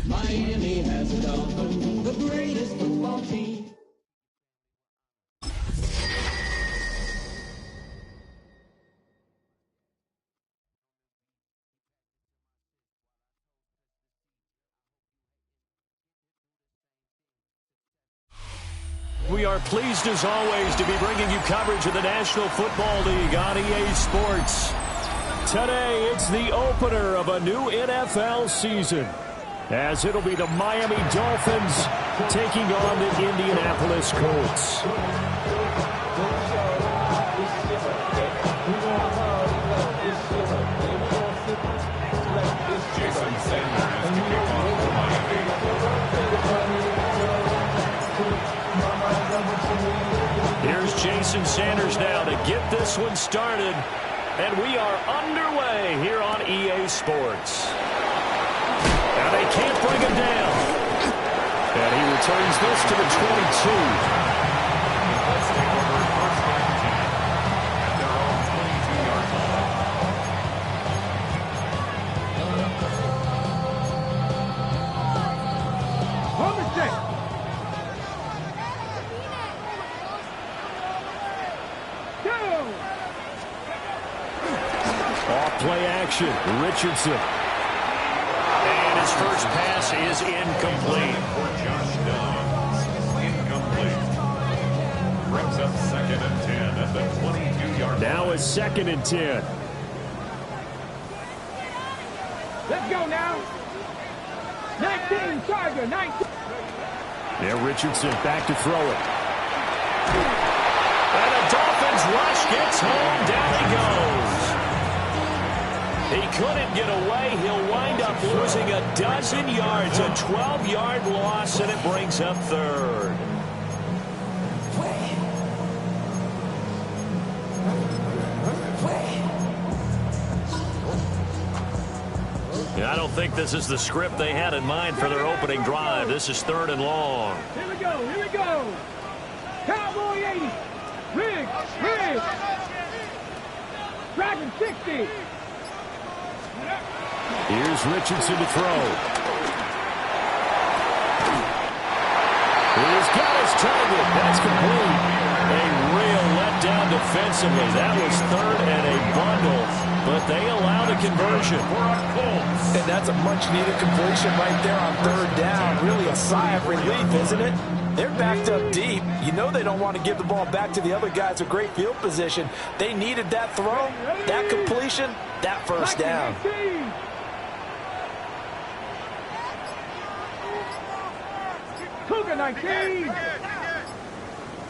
Miami has it all, the greatest football team. We are pleased as always to be bringing you coverage of the National Football League on EA Sports. Today, it's the opener of a new NFL season, as it'll be the Miami Dolphins taking on the Indianapolis Colts. Jason Sanders now to get this one started. And we are underway here on EA Sports. Now they can't bring him down. And he returns this to the 22. Let's take over first down and 10 at their own 22-yard line. Off play action, Richardson. And his first pass is incomplete. For Josh Downs, incomplete. Brings up 2nd and 10 at the 22-yard line. Now it's 2nd and 10. Let's go now. 19, Charger, 19. Now Richardson back to throw it. And the Dolphins rush gets home. Down he goes. He couldn't get away. He'll wind up losing a dozen yards. A 12-yard loss, and it brings up 3rd. I don't think this is the script they had in mind for their opening drive. This is 3rd and long. Here we go, here we go. Cowboy 80. Riggs. Dragon 60. Here's Richardson to throw. He's got his target. That's complete. A real letdown defensively. That was 3rd and a bundle, but they allow the conversion. And that's a much-needed completion right there on 3rd down. Really a sigh of relief, isn't it? They're backed up deep. You know they don't want to give the ball back to the other guys with great field position. They needed that throw, that completion, that first down. Cougar 19.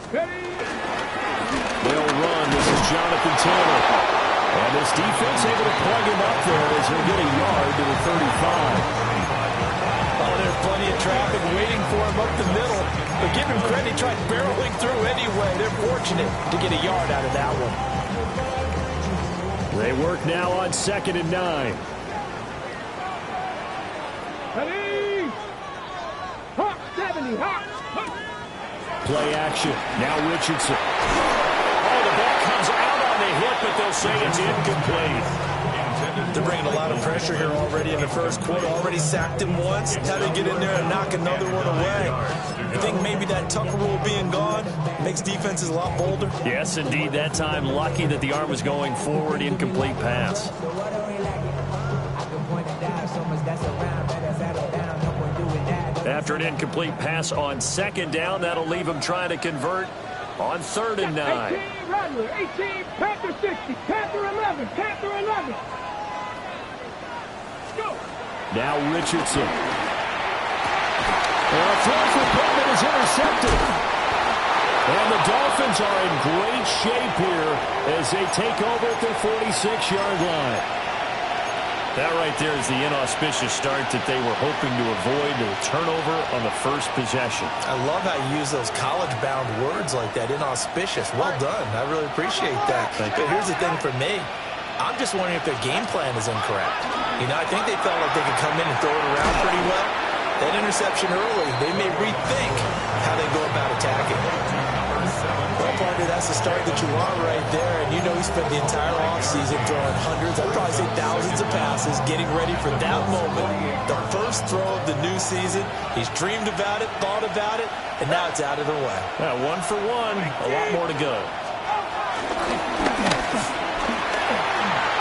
Ready? They'll run. This is Jonathan Taylor. And this defense able to plug him up there as he'll get a yard to the 35. Oh, there's plenty of traffic waiting for him up the middle. But give him credit, he tried barreling through anyway. They're fortunate to get a yard out of that one. They work now on 2nd and 9. Ready? Hawk 70, Hawk. Play action. Now Richardson. Oh, the ball comes out on the hit, but they'll say it's incomplete. They're bringing a lot of pressure here already in the first quarter. Already sacked him once. Now they get in there and knock another one away. You think maybe that Tucker rule being gone makes defenses a lot bolder? Yes, indeed. That time, lucky that the arm was going forward. Incomplete pass. After an incomplete pass on 2nd down, that'll leave him trying to convert on 3rd and 9. 18, Rattler, 18, Panther 60, Panther 11, Panther 11. Go. Now Richardson. And a throw for Pittman is intercepted. And the Dolphins are in great shape here as they take over at their 46-yard line. That right there is the inauspicious start that they were hoping to avoid, the turnover on the first possession. I love how you use those college-bound words like that, inauspicious. Well done. I really appreciate that. But here's the thing for me. I'm just wondering if their game plan is incorrect. You know, I think they felt like they could come in and throw it around pretty well. That interception early, they may rethink how they go about attacking. Well, partner, that's the start that you want right there. And you know he spent the entire offseason throwing hundreds, I'd probably say thousands of passes, getting ready for that moment. The first throw of the new season. He's dreamed about it, thought about it, and now it's out of the way. 1 for 1, a lot more to go.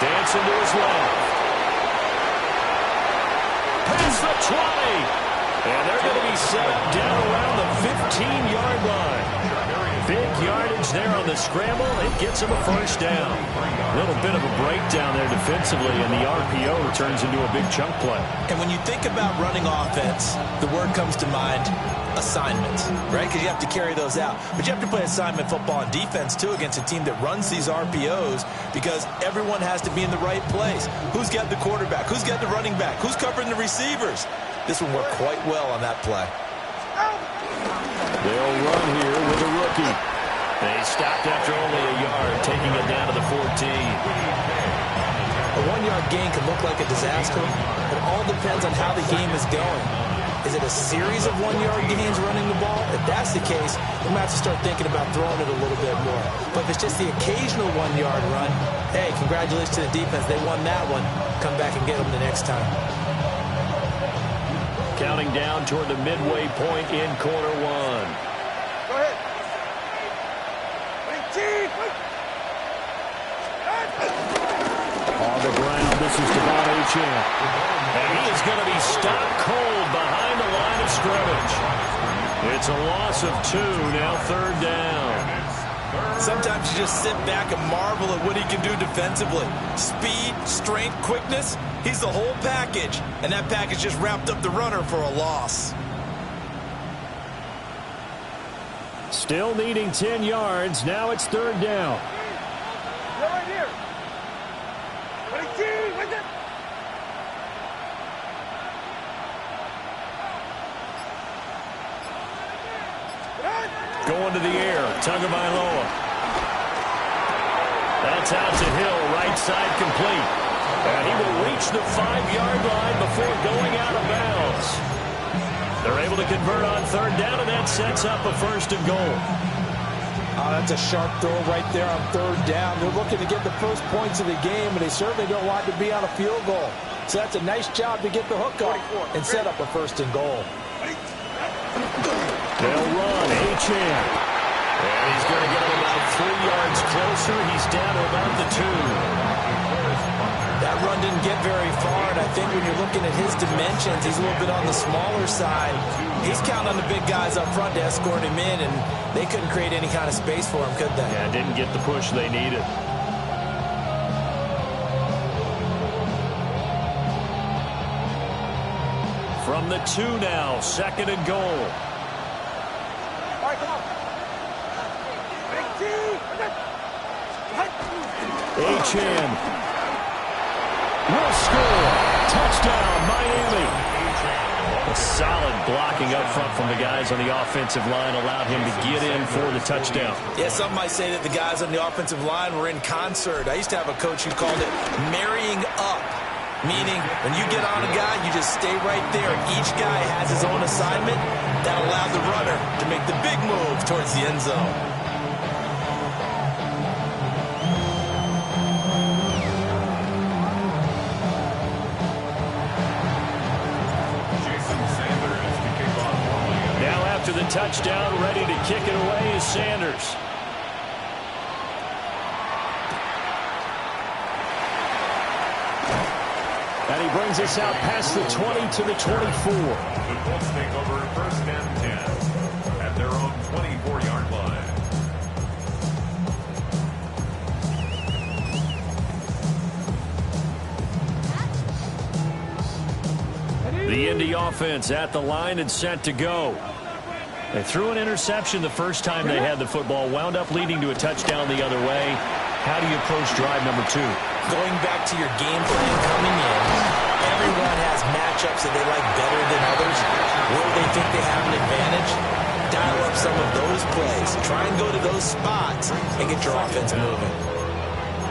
Dancing to his left. Past the 20. And they're going to be set up down around the 15-yard line. Big yardage there on the scramble. It gets him a first down. A little bit of a breakdown there defensively, and the RPO turns into a big chunk play. And when you think about running offense, the word comes to mind, assignments, right? Because you have to carry those out. But you have to play assignment football on defense, too, against a team that runs these RPOs because everyone has to be in the right place. Who's got the quarterback? Who's got the running back? Who's covering the receivers? This one worked quite well on that play. They'll run here with a rookie. They stopped after only a yard, taking it down to the 14. A one-yard gain can look like a disaster. It all depends on how the game is going. Is it a series of one-yard gains running the ball? If that's the case, we might have to start thinking about throwing it a little bit more. But if it's just the occasional one-yard run, hey, congratulations to the defense. They won that one. Come back and get them the next time. Counting down toward the midway point in quarter one. Go ahead. 19. On the ground, this is Devon Achane. And he is going to be stopped cold behind the line of scrimmage. It's a loss of 2, now third down. Sometimes you just sit back and marvel at what he can do defensively. Speed, strength, quickness, he's the whole package. And that package just wrapped up the runner for a loss. Still needing 10 yards, now it's third down. You're right here. 22. What's it? Going to the air, Tagovailoa. That's out to Hill, right side complete. And he will reach the 5-yard line before going out of bounds. They're able to convert on third down, and that sets up a 1st and goal. Oh, that's a sharp throw right there on third down. They're looking to get the first points of the game, and they certainly don't want to be on a field goal. So that's a nice job to get the hook up and set up a 1st and goal. They'll run, Achane. And he's going to get him about 3 yards closer. He's down to about the 2. That run didn't get very far, and I think when you're looking at his dimensions, he's a little bit on the smaller side. He's counting on the big guys up front to escort him in, and they couldn't create any kind of space for him, could they? Yeah, didn't get the push they needed. From the 2 now, 2nd and goal. All right, come on. 19. Achane will score. Touchdown, Miami. A solid blocking up front from the guys on the offensive line allowed him to get in for the touchdown. Yeah, some might say that the guys on the offensive line were in concert. I used to have a coach who called it marrying up, meaning when you get on a guy, you just stay right there. Each guy has his own assignment. That allowed the runner to make the big move towards the end zone. The touchdown, ready to kick it away is Sanders. And he brings us out past the 20 to the 24. The Colts take over 1st and 10 at their own 24-yard line. The Indy offense at the line and set to go. They threw an interception the first time they had the football, wound up leading to a touchdown the other way. How do you approach drive number 2? Going back to your game plan coming in, everyone has matchups that they like better than others. Where they think they have an advantage, dial up some of those plays. Try and go to those spots and get your offense moving.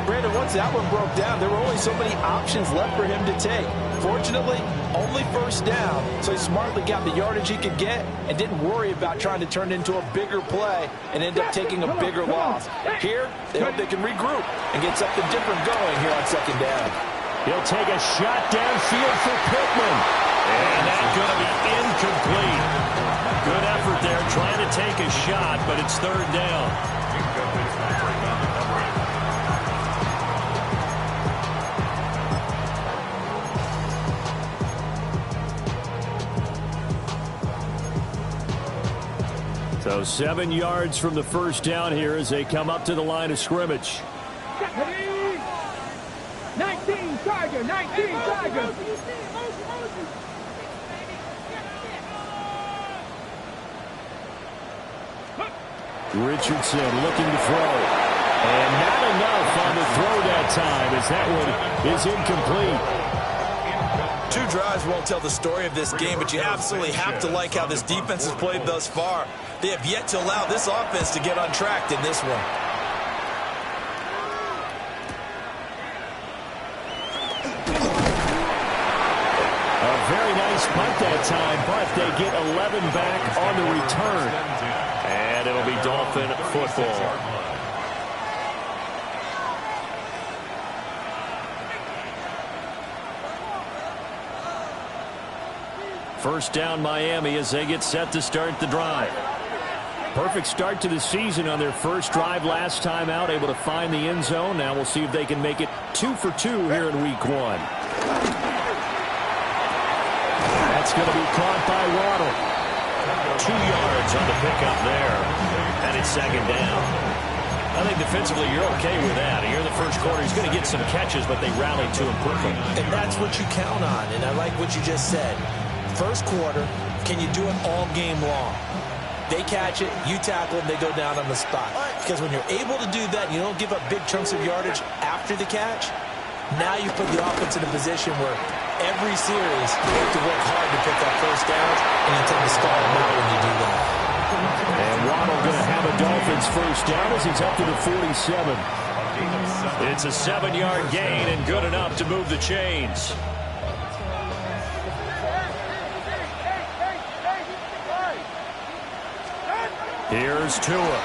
Brandon, once that one broke down, there were only so many options left for him to take. Fortunately, only 1st down, so he smartly got the yardage he could get and didn't worry about trying to turn it into a bigger play and end up taking a bigger loss. Here, they hope they can regroup and get something different going here on 2nd down. He'll take a shot downfield for Pittman. And that's going to be incomplete. Good effort there trying to take a shot, but it's 3rd down. So 7 yards from the 1st down here as they come up to the line of scrimmage. 19, Tiger, 19, Tiger. Richardson looking to throw. And not enough on the throw that time as that one is incomplete. 2 drives won't tell the story of this game, but you absolutely have to like how this defense has played thus far. They have yet to allow this offense to get untracked in this one. A very nice punt that time, but they get 11 back on the return. And it'll be Dolphin football. First down Miami as they get set to start the drive. Perfect start to the season on their first drive last time out, able to find the end zone. Now we'll see if they can make it 2 for 2 here in week 1. That's going to be caught by Waddle. 2 yards on the pickup there. And it's second down. I think defensively you're okay with that. Here in the first quarter, he's going to get some catches, but they rallied to him quickly. And that's what you count on, and I like what you just said. First quarter, can you do it all game long? They catch it, you tackle them, they go down on the spot. Because when you're able to do that, you don't give up big chunks of yardage after the catch, now you put the offense in a position where every series you have to work hard to pick up first downs, and you tend to stall them out when you do that. And Waddle going to have a Dolphins first down as he's up to the 47. It's a 7-yard gain and good enough to move the chains. Here's Tua.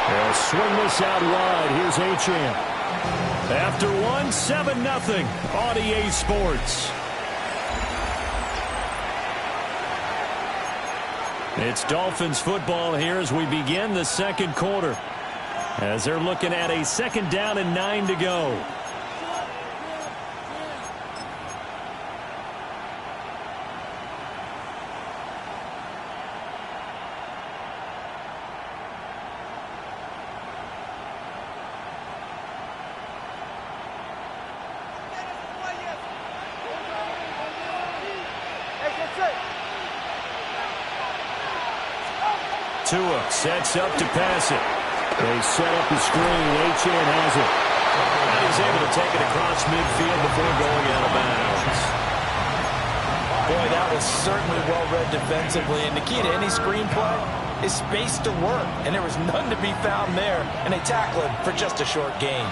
They'll swing this out wide. Here's Achane. After 1, 7-0 on EA Sports. It's Dolphins football here as we begin the second quarter. As they're looking at a second down and 9 to go. Tua sets up to pass it. They set up the screen. Achane has it. And he's able to take it across midfield before going out of bounds. Boy, that was certainly well-read defensively. And the key to any screenplay is space to work. And there was none to be found there. And they tackle him for just a short gain.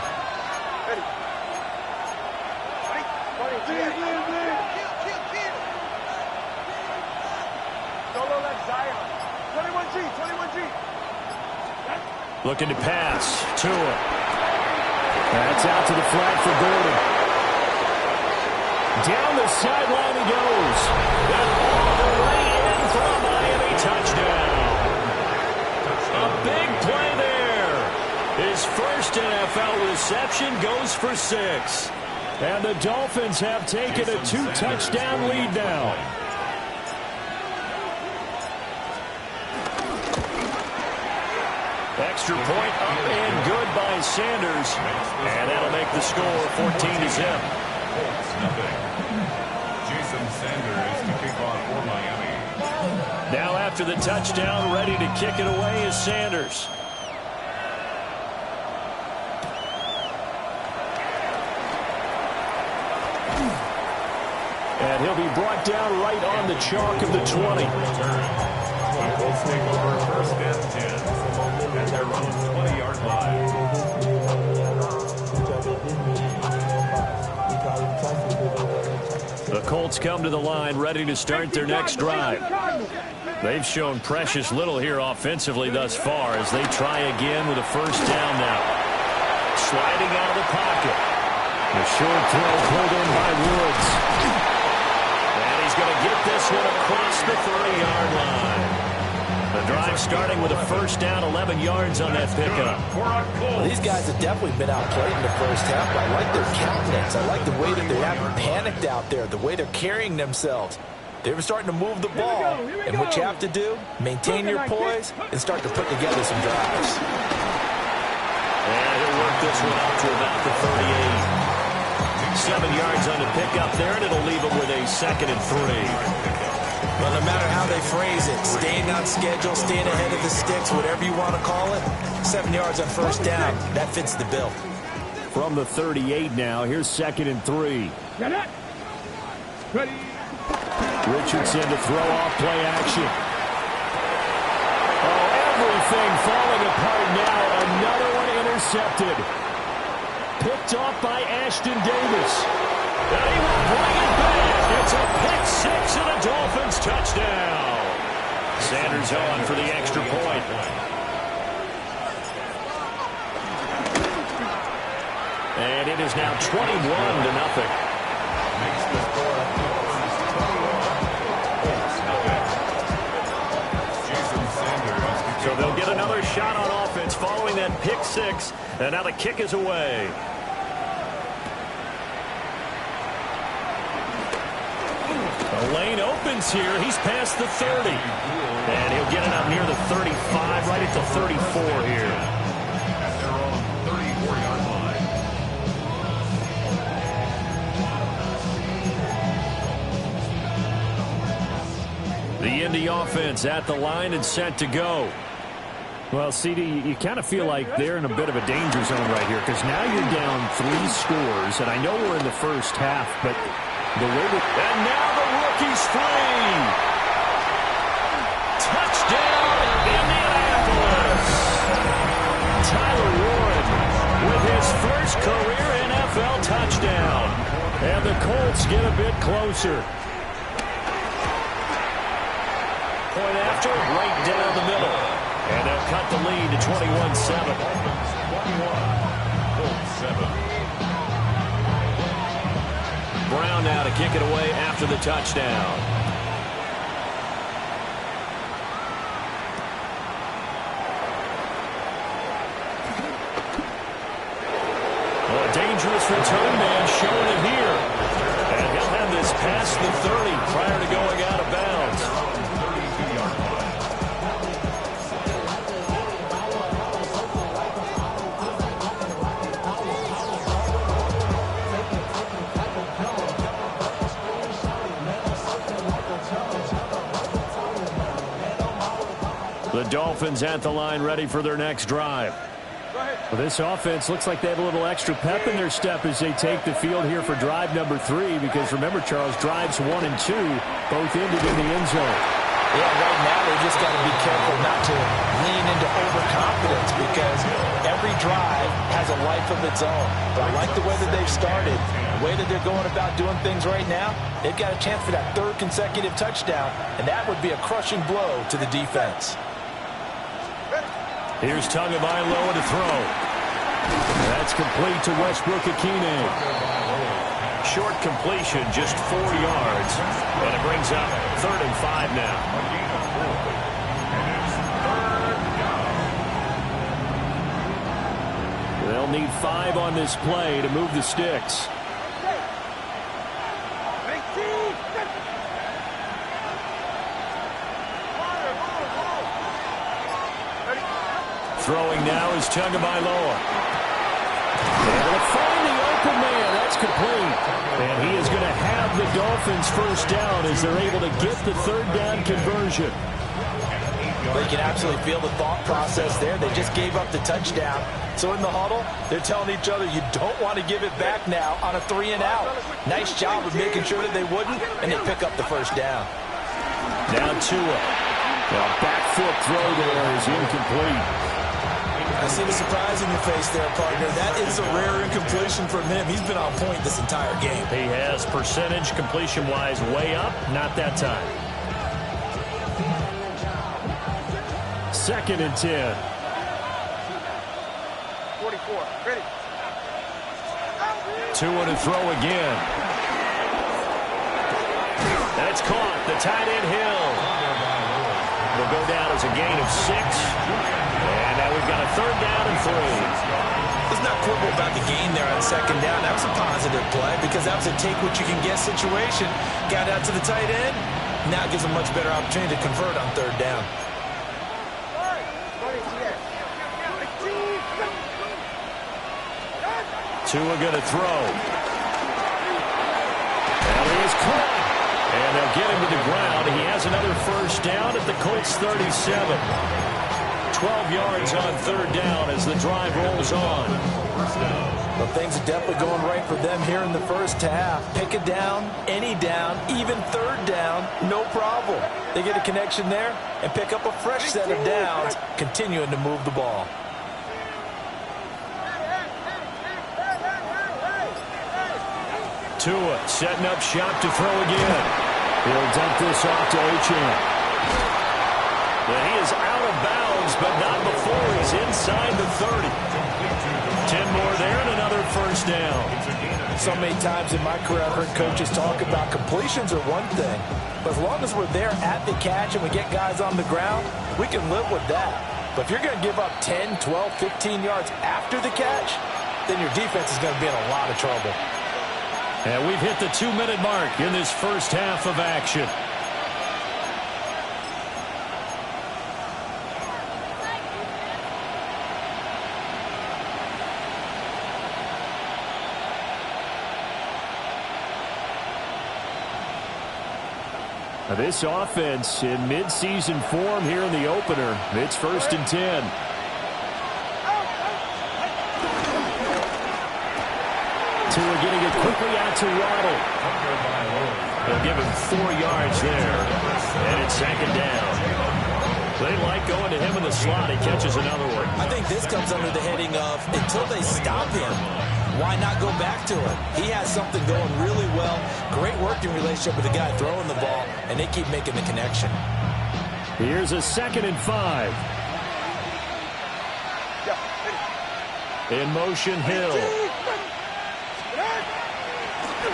Looking to pass. Tua. That's out to the flat for Gordon. Down the sideline he goes. And all the way in for a Miami touchdown. A big play there. His first NFL reception goes for 6. And the Dolphins have taken a 2-touchdown lead now. Extra point up and good by Sanders. And that'll make the score 14-0. Jason Sanders to kick off for Miami. Now after the touchdown, ready to kick it away is Sanders. And he'll be brought down right on the chalk of the 20. Colts take over first and 10 at their own 20-yard line. The Colts come to the line ready to start their next drive. They've shown precious little here offensively thus far as they try again with a first down now. Sliding out of the pocket. The short throw pulled in by Woods. And he's going to get this one across the 30-yard line. The drive starting with a first down, 11 yards on that pickup. Well, these guys have definitely been outplayed in the first half. I like their countenance. I like the way that they haven't panicked out there, the way they're carrying themselves. They were starting to move the ball. And what you have to do, maintain your poise and start to put together some drives. And he'll work this one out to about the 38. 7 yards on the pickup there, and it'll leave him with a 2nd and 3. Well, no matter how they phrase it, staying on schedule, staying ahead of the sticks, whatever you want to call it, 7 yards on first down, that fits the bill. From the 38 now, here's 2nd and 3. Ready. Richardson to throw off play action. Oh, everything falling apart now. Another one intercepted. Picked off by Ashton Davis. And he will bring it back. It's a pick six and a Dolphins touchdown. Sanders on for the extra point. And it is now 21-0. Makes the score Jason Sanders. So they'll get another shot on offense following that pick six. And now the kick is away. The lane opens here. He's past the 30. And he'll get it up near the 35, right at the 34 here. At their own 34-yard line. The Indy offense at the line and set to go. Well, CD, you kind of feel like they're in a bit of a danger zone right here because now you're down 3 scores, and I know we're in the first half, but the way that... And now the rookie's free. Touchdown, Indianapolis. Tyler Warren with his first career NFL touchdown. And the Colts get a bit closer. Point after, right down the middle. And they'll cut the lead to 21-7. 21-7. Brown now to kick it away after the touchdown. Well, a dangerous return man showing it here. And he'll have this past the 30 prior to going out of bounds. The Dolphins at the line ready for their next drive. Well, this offense looks like they have a little extra pep in their step as they take the field here for drive number 3 because remember, Charles, drives 1 and 2 both ended in the end zone. Yeah, right now they just got to be careful not to lean into overconfidence because every drive has a life of its own. But I like the way that they've started, the way that they're going about doing things right now. They've got a chance for that 3rd consecutive touchdown, and that would be a crushing blow to the defense. Here's Tagovailoa to throw. That's complete to Westbrook-Ikhine. Short completion, just 4 yards. And it brings up 3rd and 5 now. They'll need 5 on this play to move the sticks. Throwing now is Tagovailoa. And they'll find the open man. That's complete. And he is going to have the Dolphins first down as they're able to get the 3rd down conversion. They can absolutely feel the thought process there. They just gave up the touchdown. So in the huddle, they're telling each other, you don't want to give it back now on a 3 and out. Nice job of making sure that they wouldn't, and they pick up the first down. Now Tua. The back foot throw there is incomplete. I see the surprise in your face there, partner. That is a rare incompletion from him. He's been on point this entire game. He has percentage completion-wise way up. Not that time. 2nd and 10. 44. Ready. Tua to throw again. That's caught. The tight end Hill. Will go down as a gain of 6. And now we've got a 3rd down and 3. Let's not quibble about the gain there on 2nd down. That was a positive play because that was a take-what-you-can-get situation. Got out to the tight end. Now it gives a much better opportunity to convert on 3rd down. Tua going to throw. And he is caught. And they'll get him to the ground. He has another first down at the Colts 37. 12 yards on 3rd down as the drive rolls on. Well, things are definitely going right for them here in the first half. Pick a down, any down, even third down, no problem. They get a connection there and pick up a fresh set of downs, continuing to move the ball. Tua setting up shop to throw again. He'll dump this off to Achane. But he is out of bounds, but not before he's inside the 30. 10 more there and another first down. So many times in my career I've heard coaches talk about completions are one thing, but as long as we're there at the catch and we get guys on the ground, we can live with that. But if you're going to give up 10, 12, 15 yards after the catch, then your defense is going to be in a lot of trouble. And we've hit the 2-minute mark in this first half of action. This offense in midseason form here in the opener. It's 1st and 10. Tua getting it quickly out to Waddle. They'll give him 4 yards there. And it's 2nd down. They like going to him in the slot. He catches another one. I think this comes under the heading of until they stop him, why not go back to him? He has something going really well. Great working relationship with the guy throwing the ball, and they keep making the connection. Here's a 2nd and 5. In motion, Hill.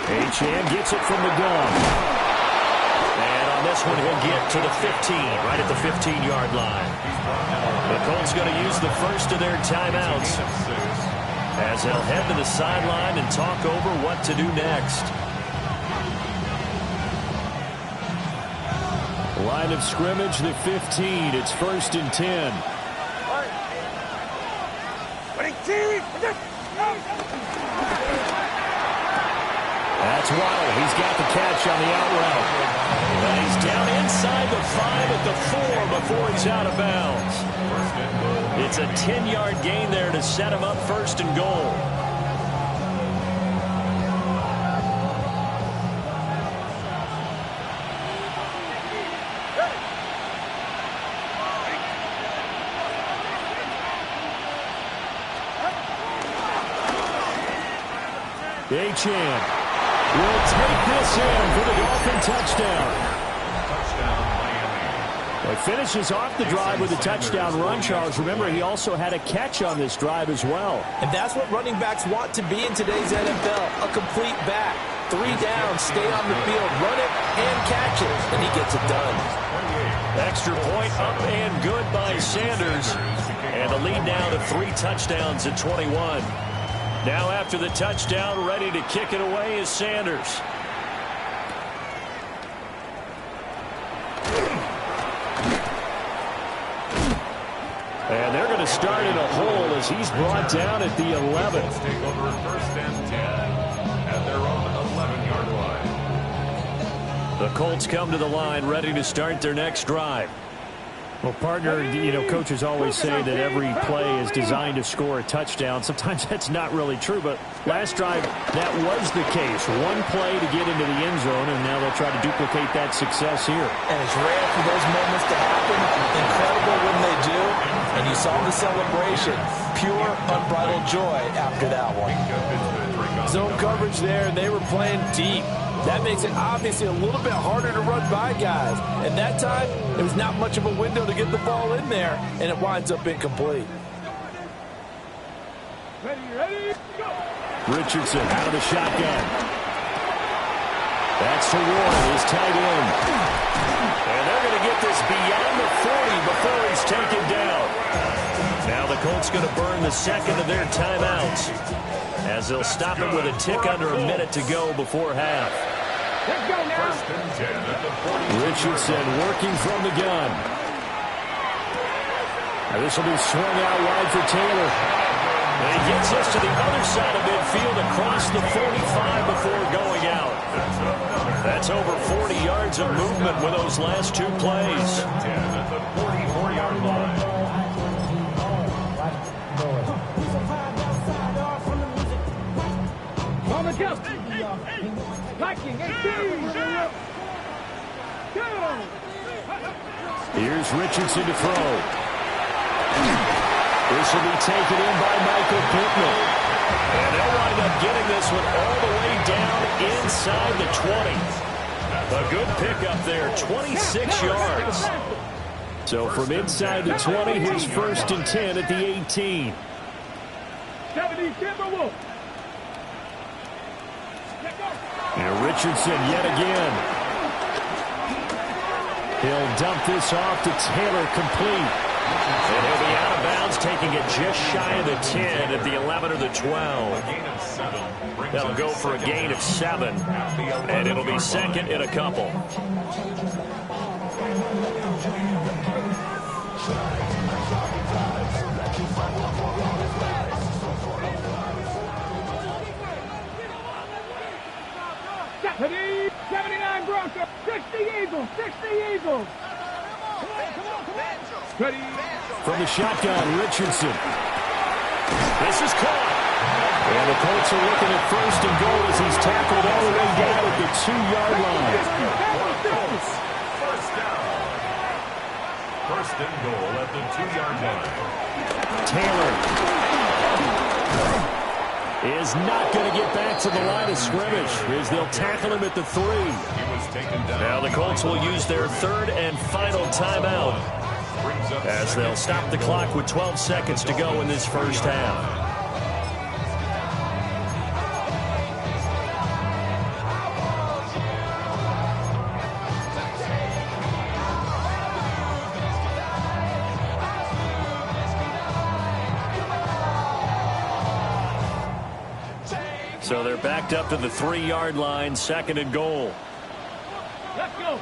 Achane gets it from the gun. And on this one, he'll get to the 15, right at the 15-yard line. The Colts going to use the first of their timeouts as they'll head to the sideline and talk over what to do next. Line of scrimmage, the 15. It's 1st and 10. That's Waddle. He's got the catch on the out route. And he's down inside the 5 at the 4 before he's out of bounds. It's a 10-yard gain there to set him up 1st and goal. Achane will take this in for the Dolphin touchdown. Well, he finishes off the drive with a touchdown run, Charles. Remember, he also had a catch on this drive as well. And that's what running backs want to be in today's NFL, a complete back. 3 downs, stay on the field, run it, and catch it. And he gets it done. Extra point up and good by Sanders. And the lead now to 3 touchdowns at 21. Now after the touchdown, ready to kick it away is Sanders. And they're going to start in a hole as he's brought down at the 11. Take over 1st and 10 at their own 11-yard line. The Colts come to the line ready to start their next drive. Well, partner, you know, coaches always say that every play is designed to score a touchdown. Sometimes that's not really true, but last drive, that was the case. One play to get into the end zone, and now they'll try to duplicate that success here. And it's rare for those moments to happen. Incredible when they do. And you saw the celebration. Pure, unbridled joy after that one. Zone coverage there, and they were playing deep. That makes it obviously a little bit harder to run by guys. And that time, there was not much of a window to get the ball in there, and it winds up incomplete. Ready, go! Richardson out of the shotgun. That's to Ward, his tight end. And they're going to get this beyond the 40 before he's taken down. Now the Colts going to burn the 2nd of their timeouts, as they'll stop it with a tick under a minute to go before half. Let's go now. 1st and 10 at the 40. Richardson working from the gun. Now this will be swung out wide for Taylor. And he gets us to the other side of midfield across the 45 before going out. That's over 40 yards of movement with those last 2 plays. 10 at the 44-yard line. Mama Jeff. Liking 18. Go. Here's Richardson to throw. This will be taken in by Michael Pittman. And they'll wind up getting this one all the way down inside the 20. A good pickup there, 26 yards. So from inside the 20, here's 1st and 10 at the 18. 70 Timberwolves. And Richardson yet again. He'll dump this off to Taylor, complete. And he'll be out of bounds, taking it just shy of the 10 at the 11 or the 12. That'll go for a gain of 7. And it'll be 2nd and a couple. Deputy 79 Broncos, 60 Eagles, 60 Eagles. Ready. From the shotgun, Richardson. This is caught. And the Colts are looking at 1st and goal as he's tackled all the way down at the 2-yard line. First down. 1st and goal at the 2-yard line. Taylor is not going to get back to the line of scrimmage as they'll tackle him at the 3. Now the Colts will use their 3rd and final timeout as they'll stop the clock with 12 seconds to go in this first half. So they're backed up to the 3-yard line, 2nd and goal. Let's go.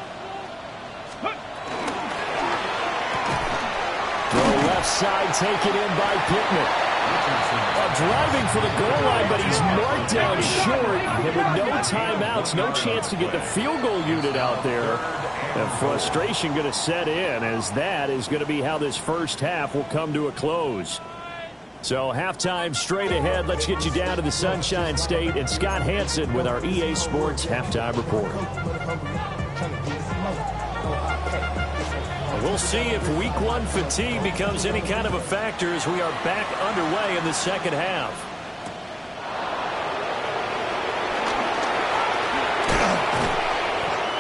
Throw left side, taken in by Pittman. Driving for the goal line, but he's marked down short. And with no timeouts, no chance to get the field goal unit out there. And frustration going to set in, as that is going to be how this first half will come to a close. So halftime straight ahead. Let's get you down to the Sunshine State and Scott Hansen with our EA Sports Halftime Report. We'll see if Week 1 fatigue becomes any kind of a factor as we are back underway in the second half.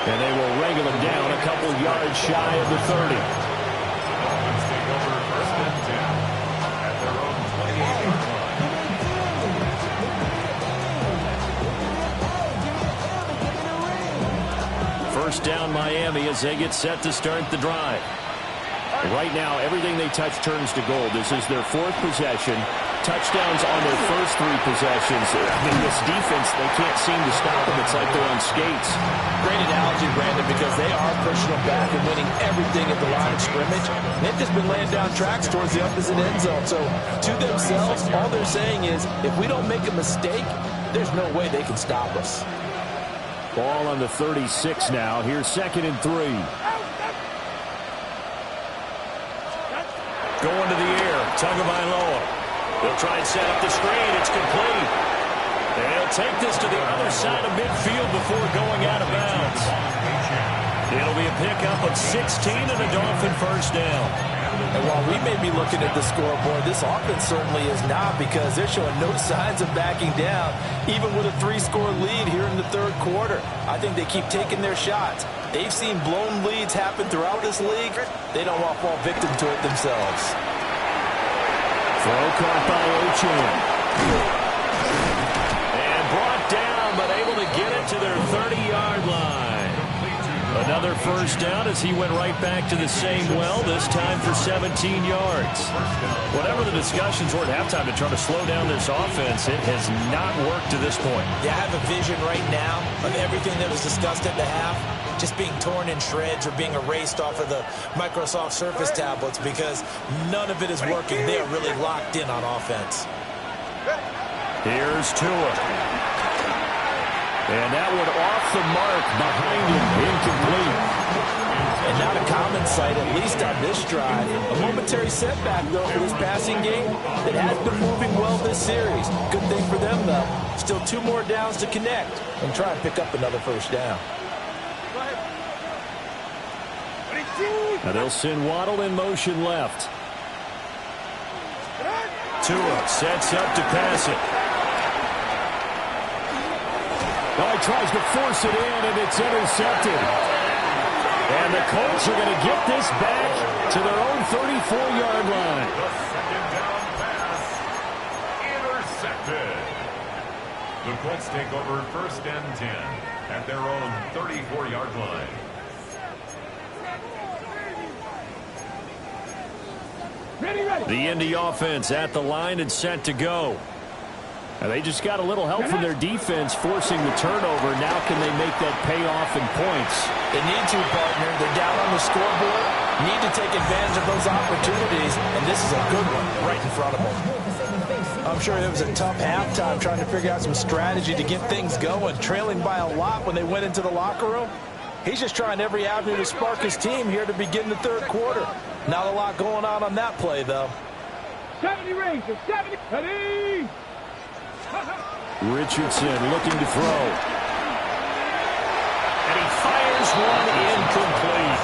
And they will wrangle him down a couple yards shy of the 30. First down Miami as they get set to start the drive. Right now, everything they touch turns to gold. This is their 4th possession. Touchdowns on their first 3 possessions. I mean, this defense, they can't seem to stop them. It's like they're on skates. Great analogy, Brandon, because they are pushing them back and winning everything at the line of scrimmage. They've just been laying down tracks towards the opposite end zone. So to themselves, all they're saying is, if we don't make a mistake, there's no way they can stop us. Ball on the 36 now. Here's 2nd and 3. Going to the air. Tagovailoa. They'll try and set up the screen. It's complete. And he'll take this to the other side of midfield before going out of bounds. It'll be a pickup of 16 and a Dolphin first down. And while we may be looking at the scoreboard, this offense certainly is not, because they're showing no signs of backing down, even with a 3-score lead here in the 3rd quarter. I think they keep taking their shots. They've seen blown leads happen throughout this league. They don't want to fall victim to it themselves. Throw caught by Ochan. And brought down, but able to get it to their 30-yard line. Another first down as he went right back to the same well, this time for 17 yards. Whatever the discussions were at halftime to try to slow down this offense, it has not worked to this point. Yeah, I have a vision right now of everything that was discussed at the half just being torn in shreds or being erased off of the Microsoft Surface tablets, because none of it is working. They are really locked in on offense. Here's Tua. And that one off the mark behind him, incomplete. And not a common sight, at least on this drive. A momentary setback, though, for this passing game that has been moving well this series. Good thing for them, though. Still 2 more downs to connect and try and pick up another first down. Now they'll send Waddle in motion left. Tua sets up to pass it. Now he tries to force it in, and it's intercepted. And the Colts are going to get this back to their own 34-yard line. The second down pass intercepted. The Colts take over 1st and 10 at their own 34-yard line. The Indy offense at the line and set to go. And they just got a little help from their defense forcing the turnover. Now can they make that pay off in points? They need to, partner. They're down on the scoreboard. Need to take advantage of those opportunities, and this is a good one right in front of them. I'm sure it was a tough halftime trying to figure out some strategy to get things going. Trailing by a lot when they went into the locker room. He's just trying every avenue to spark his team here to begin the 3rd quarter. Not a lot going on that play, though. 70 Rangers, 70. Ready? Richardson looking to throw. And he fires one incomplete.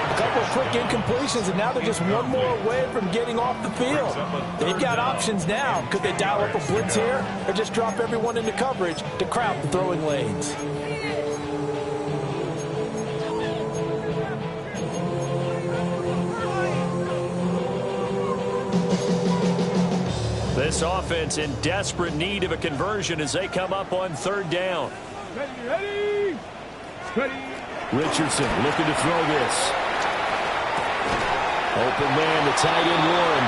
A couple of quick incompletions, and now they're just one more away from getting off the field. They've got options now. Could they dial up a blitz here or just drop everyone into coverage to crowd the throwing lanes? This offense in desperate need of a conversion as they come up on 3rd down. Ready? Richardson looking to throw this. Open man, the tight end Warren.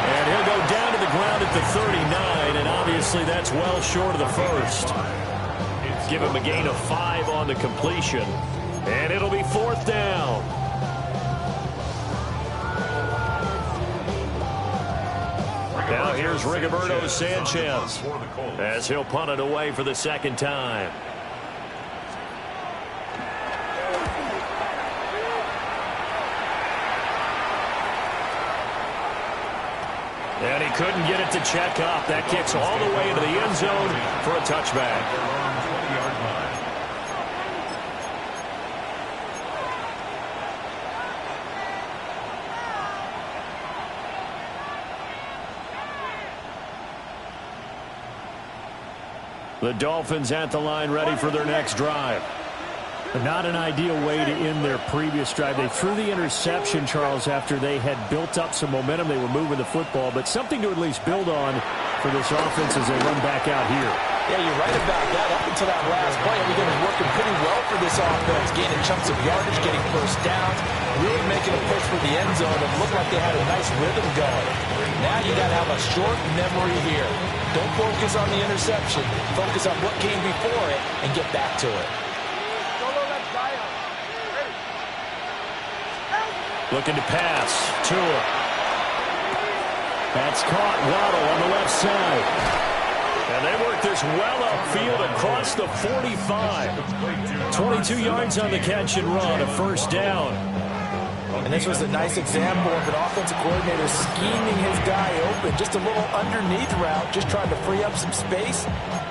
And he'll go down to the ground at the 39, and obviously that's well short of the first. Give him a gain of 5 on the completion. And it'll be 4th down. Now here's Rigoberto Sanchez as he'll punt it away for the 2nd time. And he couldn't get it to check up. That kicks all the way into the end zone for a touchback. The Dolphins at the line ready for their next drive. Not an ideal way to end their previous drive. They threw the interception, Charles, after they had built up some momentum. They were moving the football, but something to at least build on for this offense as they run back out here. Yeah, you're right about that. Up until that last play, everything was working pretty well for this offense, gaining chunks of yardage, getting first downs, really making a push for the end zone. It looked like they had a nice rhythm going. Now you got to have a short memory here. Don't focus on the interception. Focus on what came before it and get back to it. Looking to pass. Tua. That's caught. Waddle on the left side. And they work this well upfield across the 45. 22 yards on the catch and run. A first down. And this was a nice example of an offensive coordinator scheming his guy open. Just a little underneath route, just trying to free up some space.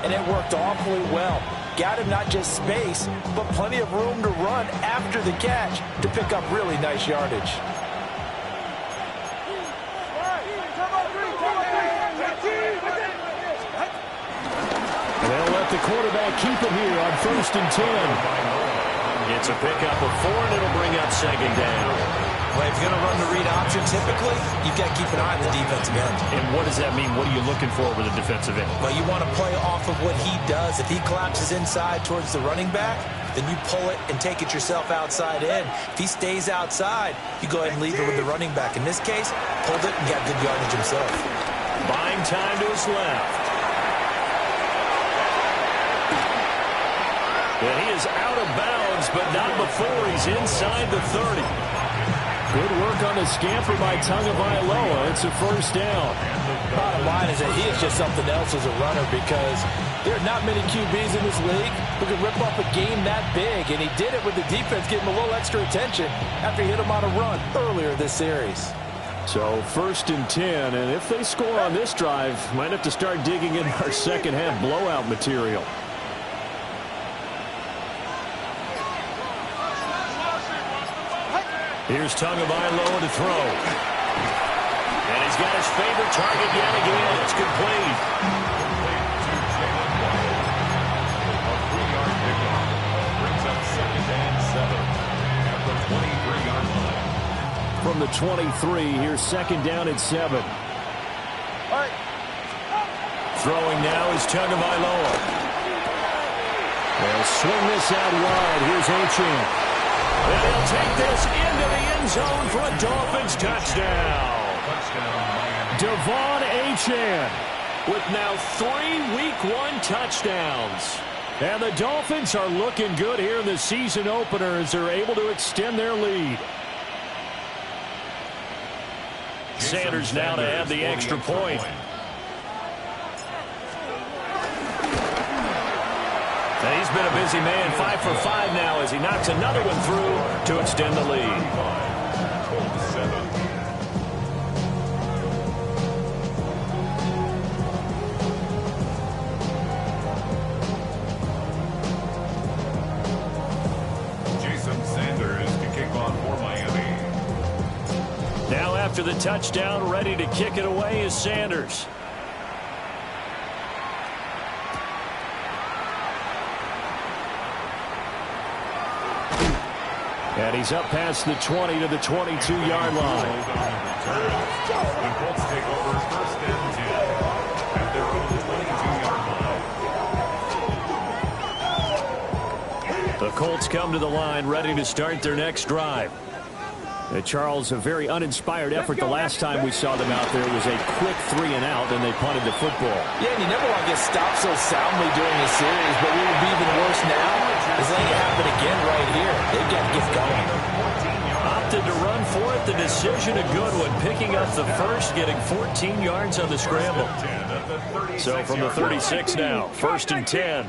And it worked awfully well. Got him not just space, but plenty of room to run after the catch to pick up really nice yardage. They'll let the quarterback keep it here on 1st and 10. It's a pickup of 4, and it'll bring up 2nd down. Well, if you're going to run the read option, typically, you've got to keep an eye on the defensive end. And what does that mean? What are you looking for with a defensive end? Well, you want to play off of what he does. If he collapses inside towards the running back, then you pull it and take it yourself outside in. If he stays outside, you go ahead and leave it with the running back. In this case, pulled it and got good yardage himself. Buying time to his left. And he is out of bounds, but not before he's inside the 30. Good work on the scamper by Tagovailoa. It's a first down. Bottom line is that he is just something else as a runner because there are not many QBs in this league who can rip off a game that big, and he did it with the defense getting a little extra attention after he hit him on a run earlier this series. So 1st and 10, and if they score on this drive, might have to start digging in our second half blowout material. Here's Tagovailoa to throw. And he's got his favorite target yet again. It's complete. A 3-yard pickup brings up 2nd and 7 at the 23-yard line. From the 23, here's 2nd down and 7. Throwing now is Tagovailoa. They'll swing this out wide. Here's Achane. And he'll take this into the end zone for a Dolphins touchdown. Devon Achane with now 3 Week 1 touchdowns. And the Dolphins are looking good here in the season opener as they're able to extend their lead. Sanders now to add the extra point. And he's been a busy man, 5 for 5 now as he knocks another one through to extend the lead. Jason Sanders to kick off for Miami. Now after the touchdown, ready to kick it away is Sanders. And he's up past the 20 to the 22-yard line. The Colts take over 1st and 10 at their own 22-yard line. The Colts come to the line ready to start their next drive. Charles, a very uninspired effort the last time we saw them out there was a quick 3 and out, and they punted the football. Yeah, and you never want to get stopped so soundly during the series, but what will be even worse now is letting it happen again right here. They've got to get going. Opted to run for it. The decision a good one. Picking up the first, getting 14 yards on the scramble. So from the 36 now, 1st and 10.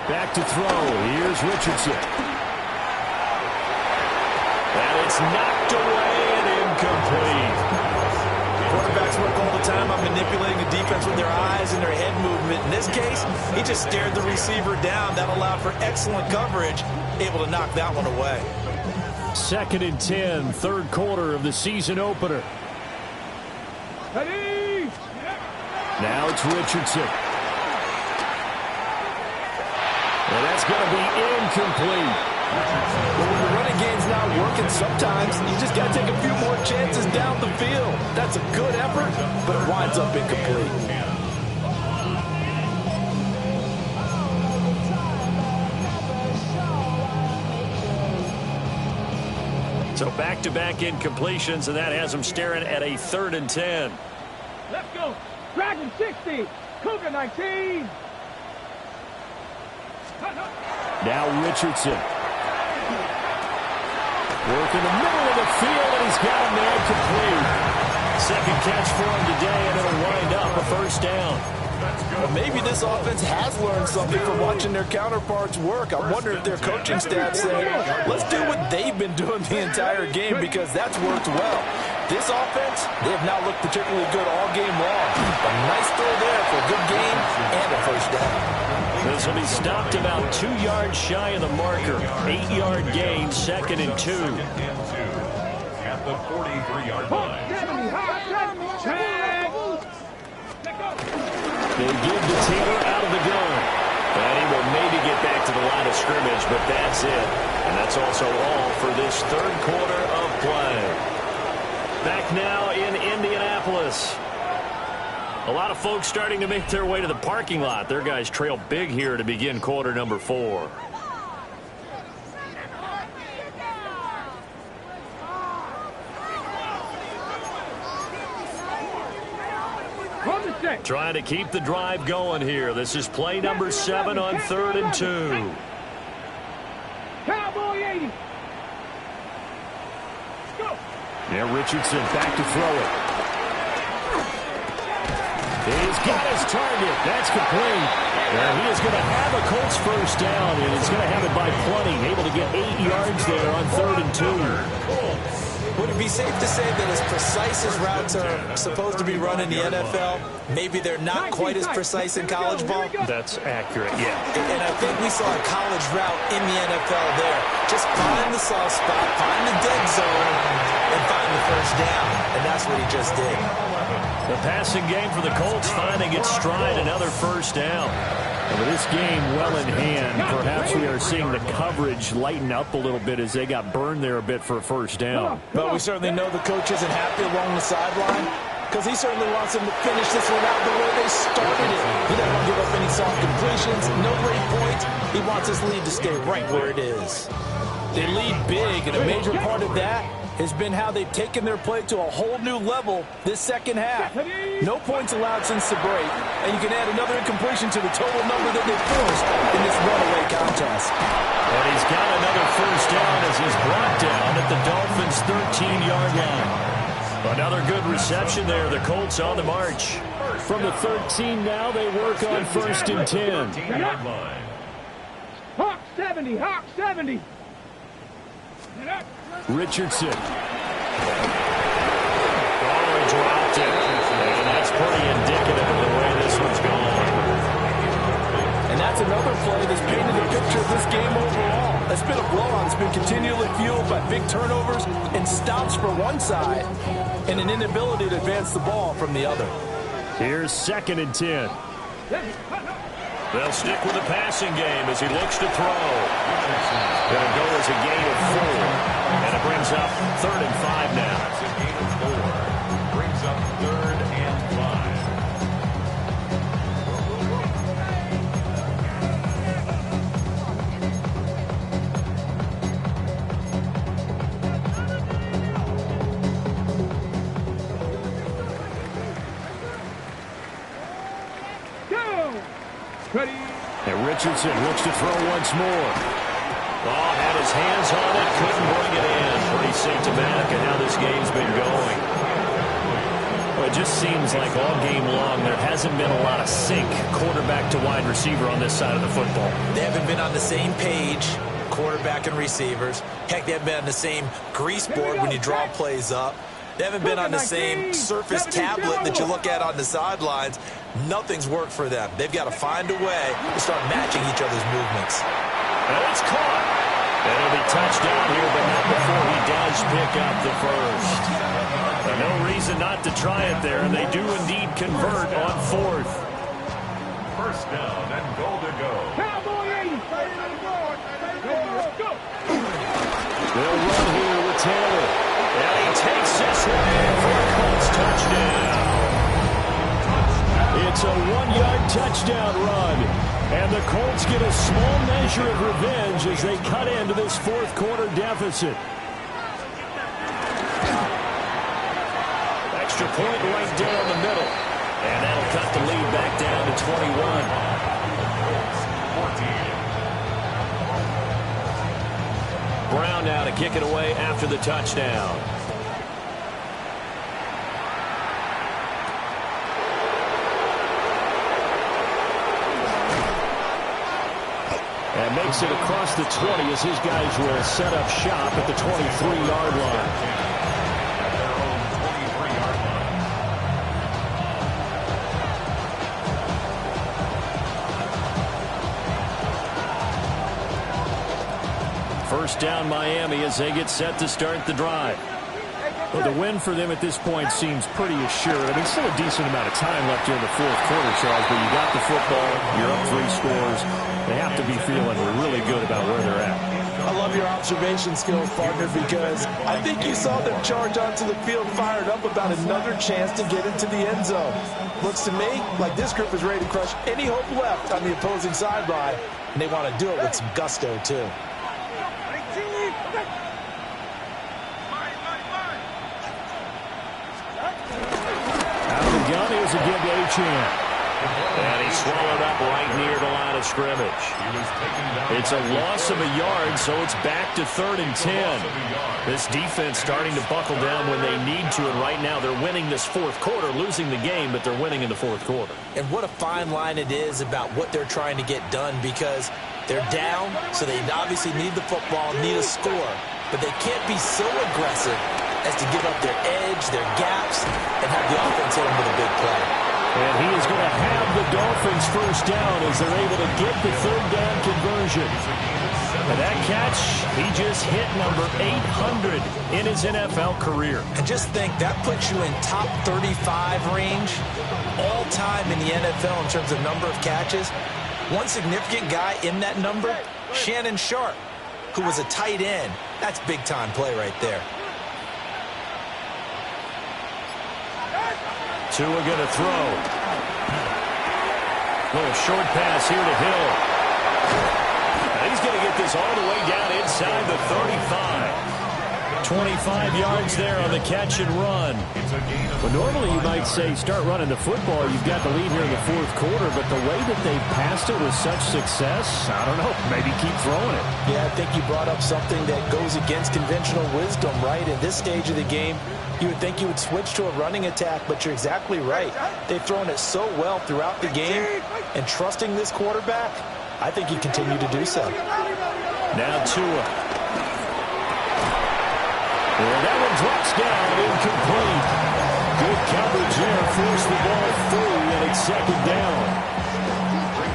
Back to throw. Here's Richardson. And it's knocked away and incomplete. Quarterbacks work all the time on manipulating the defense with their eyes and their head movement. In this case, he just stared the receiver down. That allowed for excellent coverage, able to knock that one away. 2nd and 10, 3rd quarter of the season opener. Ready? Now it's Richardson. And that's going to be incomplete. But when the running game's not working, sometimes you just got to take a few more chances down the field. That's a good effort, but it winds up incomplete. So back-to-back incompletions, and that has them staring at a 3rd and 10. Let's go. Dragon 60. Cougar 19. Now Richardson. Work in the middle of the field, and he's got him there complete. 2nd catch for him today, and it'll wind up a 1st down. Well, maybe this offense has learned something from watching their counterparts work. I wonder if their coaching staff said, let's do what they've been doing the entire game because that's worked well. This offense, they have not looked particularly good all game long. A nice throw there for a good game and a 1st down. This will be stopped about 2 yards shy of the marker. 8-yard gain, 2nd and 2. At the 43-yard line. They give the Taylor out of the gun. And he will maybe get back to the line of scrimmage, but that's it. And that's also all for this 3rd quarter of play. Back now in Indianapolis. A lot of folks starting to make their way to the parking lot. Their guys trail big here to begin quarter number 4. Trying to keep the drive going here. This is play number 7 on 3rd and 2. Cowboy 80. Go. Now Richardson back to throw it. He's got his target. That's complete. And he is going to have a Colts first down, and he's going to have it by plenty. Able to get 8 yards there on 3rd and 2. Would it be safe to say that as precise as routes are supposed to be run in the NFL, maybe they're not quite as precise in college ball? That's accurate, yeah. And I think we saw a college route in the NFL there. Just find the soft spot, find the dead zone, and find the first down. And that's what he just did. The passing game for the Colts finding its stride, another first down. And with this game well in hand, perhaps we are seeing the coverage lighten up a little bit as they got burned there a bit for a first down. But we certainly know the coach isn't happy along the sideline because he certainly wants them to finish this one out the way they started it. He doesn't want to give up any soft completions, no great points. He wants his lead to stay right where it is. They lead big, and a major part of that has been how they've taken their play to a whole new level this second half. No points allowed since the break, and you can add another incompletion to the total number that they forced in this runaway contest. And he's got another first down as he's brought down at the Dolphins' 13-yard line. Another good reception there. The Colts on the march. From the 13 now, they work on 1st and 10. Hawk 70, Hawk 70. Richardson. Oh, he dropped it. And that's pretty indicative of the way this one's going. And that's another play that's painted a picture of this game overall. It's been a blowout. It's been continually fueled by big turnovers and stops for one side and an inability to advance the ball from the other. Here's 2nd and 10. They'll stick with the passing game as he looks to throw. Going to go as a gain of 4. And it brings up 3rd and 5 now. That's a gain of 4. Brings up 3rd and 5. Go. Ready. And Richardson looks to throw once more. Oh, had his hands on it, couldn't bring it in. Pretty symptomatic of how this game's been going. Well, it just seems like all game long there hasn't been a lot of sync quarterback to wide receiver on this side of the football. They haven't been on the same page, quarterback and receivers. Heck, they haven't been on the same grease board when you draw plays up. They haven't been on the same Surface tablet that you look at on the sidelines. Nothing's worked for them. They've got to find a way to start matching each other's movements. And it's caught. And it'll be touchdown here, but not before he does pick up the first. And no reason not to try it there, and they do indeed convert on 4th. First down and goal to go. Cowboy 80. Go. They'll run here with Taylor. And he takes this one in for a Colts touchdown. It's a 1-yard touchdown run. And the Colts get a small measure of revenge as they cut into this 4th quarter deficit. Extra point right down the middle. And that'll cut the lead back down to 21. Brown now to kick it away after the touchdown. And makes it across the 20 as his guys will set up shop at the 23-yard line. At their own 23-yard line. First down Miami as they get set to start the drive. Well, the win for them at this point seems pretty assured. I mean, still a decent amount of time left here in the 4th quarter, Charles, but you got the football, you're up 3 scores. They have to be feeling really good about where they're at. I love your observation skills, partner, because I think you saw them charge onto the field fired up about another chance to get into the end zone. Looks to me like this group is ready to crush any hope left on the opposing sideline, and they want to do it with some gusto, too. Out of the gun, here's a give to Achane. And he's swallowed up right near the line of scrimmage. It's a loss of a yard, so it's back to 3rd and 10. This defense starting to buckle down when they need to, and right now they're winning this 4th quarter, losing the game, but they're winning in the 4th quarter. And what a fine line it is about what they're trying to get done, because they're down, so they obviously need the football, need a score, but they can't be so aggressive as to give up their edge, their gaps, and have the offense hit them with a big play. And he is going to have the Dolphins first down as they're able to get the 3rd down conversion. And that catch, he just hit number 800 in his NFL career. And just think, that puts you in top 35 range all time in the NFL in terms of number of catches. One significant guy in that number, Shannon Sharpe, who was a tight end. That's big-time play right there. Tua going to throw. Little short pass here to Hill. And he's going to get this all the way down inside the 35. 25 yards there on the catch and run. Well, normally you might say start running the football. You've got the lead here in the 4th quarter, but the way that they passed it with such success, I don't know, maybe keep throwing it. Yeah, I think you brought up something that goes against conventional wisdom, right? In this stage of the game, you would think you would switch to a running attack, but you're exactly right. They've thrown it so well throughout the game, and trusting this quarterback, I think you continue to do so. Now Tua. And that one drops down, incomplete. Good coverage there, forced the ball through, and it's 2nd down.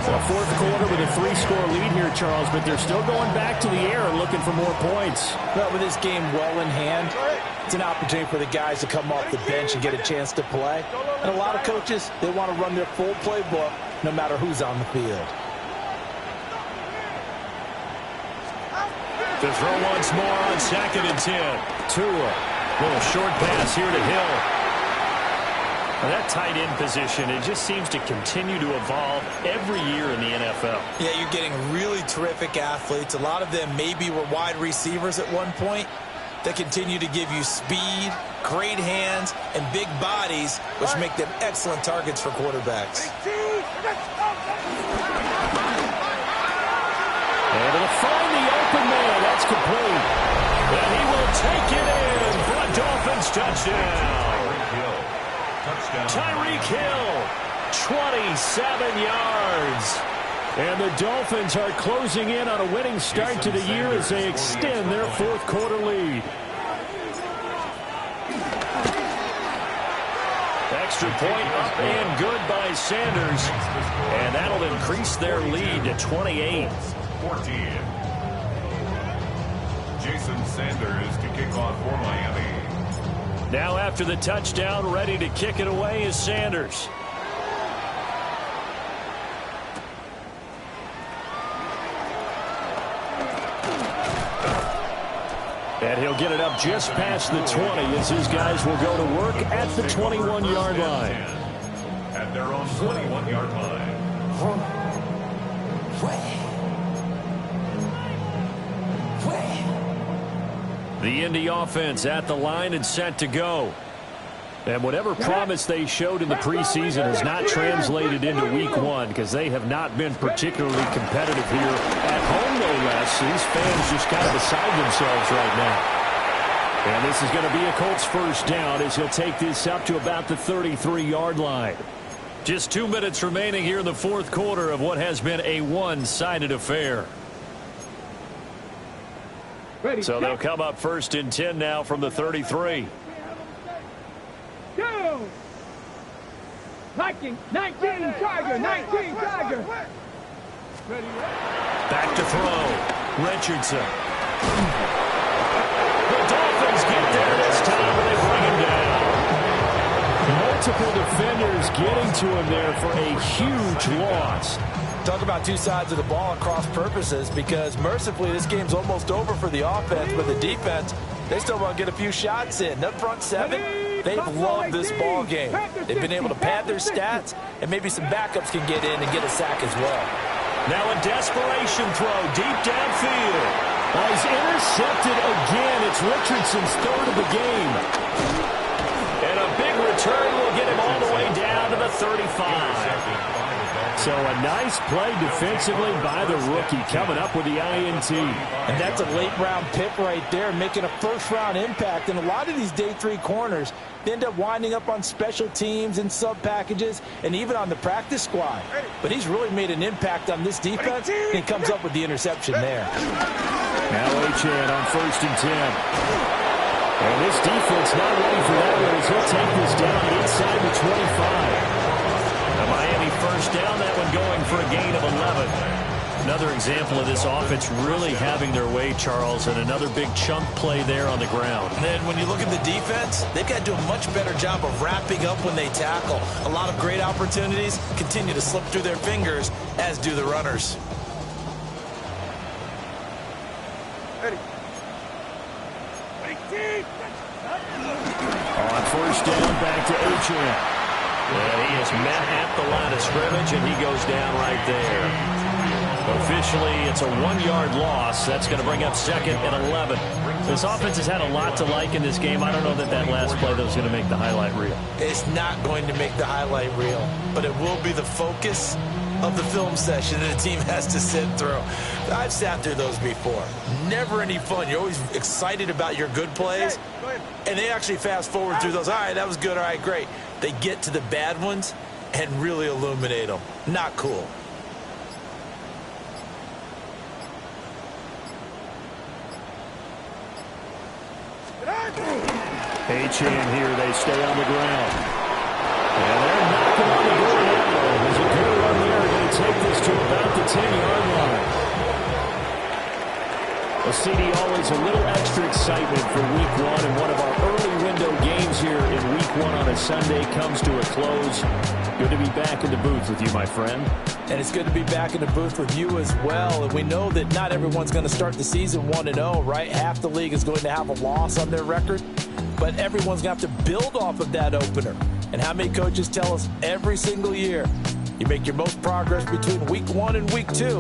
A 4th quarter with a 3-score lead here, Charles, but they're still going back to the air and looking for more points. Well, with this game well in hand, it's an opportunity for the guys to come off the bench and get a chance to play. And a lot of coaches, they want to run their full playbook no matter who's on the field. To throw once more on 2nd and 10. Tua. Little short pass here to Hill. Well, that tight end position, it just seems to continue to evolve every year in the NFL. Yeah, you're getting really terrific athletes. A lot of them maybe were wide receivers at one point that continue to give you speed, great hands, and big bodies, which make them excellent targets for quarterbacks. Able to find the open man. That's complete. And he will take it in for a Dolphins touchdown. Tyreek Hill, 27 yards. And the Dolphins are closing in on a winning start to the year as they extend their 4th quarter lead. Extra point up and good by Sanders. And that'll increase their lead to 28. 14. Jason Sanders to kick off for Miami. Now after the touchdown, ready to kick it away is Sanders. And he'll get it up just past the 20 as his guys will go to work at the 21-yard line. At their own 21-yard line. The Indy offense at the line and set to go. And whatever promise they showed in the preseason has not translated into week 1 because they have not been particularly competitive here at home, no less. These fans just kind of beside themselves right now. And this is going to be a Colts first down as he'll take this up to about the 33-yard line. Just 2 minutes remaining here in the 4th quarter of what has been a one-sided affair. So they'll come up 1st and 10 now from the 33. Go! 19 Tiger, 19 Tiger. Back to throw. Richardson. The Dolphins get there this time, but they bring him down. Multiple defenders getting to him there for a huge loss. Talk about two sides of the ball at cross purposes, because mercifully this game's almost over for the offense, but the defense, they still want to get a few shots in. That front seven, they've loved this ball game. They've been able to pad their stats, and maybe some backups can get in and get a sack as well. Now a desperation throw deep downfield. He's intercepted again. It's Richardson's 3rd of the game. And a big return will get him all the way down to the 35. So a nice play defensively by the rookie, coming up with the INT. And that's a late-round pick right there, making a first-round impact. And a lot of these day 3 corners, they end up winding up on special teams and sub-packages and even on the practice squad. But he's really made an impact on this defense, and he comes up with the interception there. Now Achane on 1st and 10. And this defense not ready for that one as he'll take this down inside the 25. The Miami first down, that one going for a gain of 11. Another example of this offense really having their way, Charles, and another big chunk play there on the ground. And then when you look at the defense, they've got to do a much better job of wrapping up when they tackle. A lot of great opportunities continue to slip through their fingers, as do the runners. On 1st down, back to Achane. And he is met at the line of scrimmage, and he goes down right there. Officially, it's a 1-yard loss. That's going to bring up 2nd and 11. This offense has had a lot to like in this game. I don't know that last play that was going to make the highlight reel. It's not going to make the highlight reel, but it will be the focus of the film session that a team has to sit through. I've sat through those before. Never any fun. You're always excited about your good plays, and they actually fast forward through those. All right, that was good. All right, great. They get to the bad ones and really illuminate them. Not cool. Achane here, they stay on the ground. And they're knocking on the door now. There's a good run there. They're going to take this to about the 10-yard line. Well, CD, always a little extra excitement for Week 1, and one of our early window games here in Week 1 on a Sunday comes to a close. Good to be back in the booth with you, my friend. And it's good to be back in the booth with you as well. And we know that not everyone's going to start the season 1-0, right? Half the league is going to have a loss on their record. But everyone's going to have to build off of that opener. And how many coaches tell us every single year, you make your most progress between Week 1 and Week 2.